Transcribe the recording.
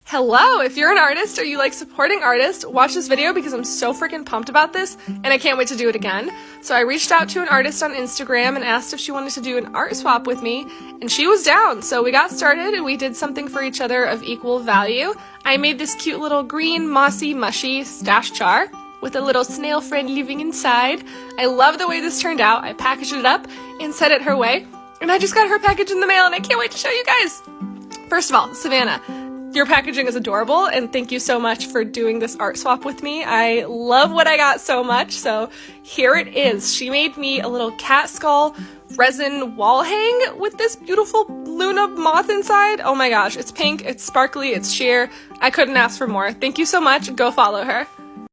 Hello! If you're an artist or you like supporting artists, watch this video because I'm so freaking pumped about this and I can't wait to do it again. So I reached out to an artist on Instagram and asked if she wanted to do an art swap with me, and she was down. So we got started and we did something for each other of equal value. I made this cute little green, mossy, mushy stash jar with a little snail friend living inside. I love the way this turned out. I packaged it up and sent it her way, and I just got her package in the mail and I can't wait to show you guys. First of all, Savannah, your packaging is adorable, and thank you so much for doing this art swap with me. I love what I got so much, so here it is. She made me a little cat skull resin wall hang with this beautiful Luna moth inside. Oh my gosh, it's pink, it's sparkly, it's sheer. I couldn't ask for more. Thank you so much. Go follow her.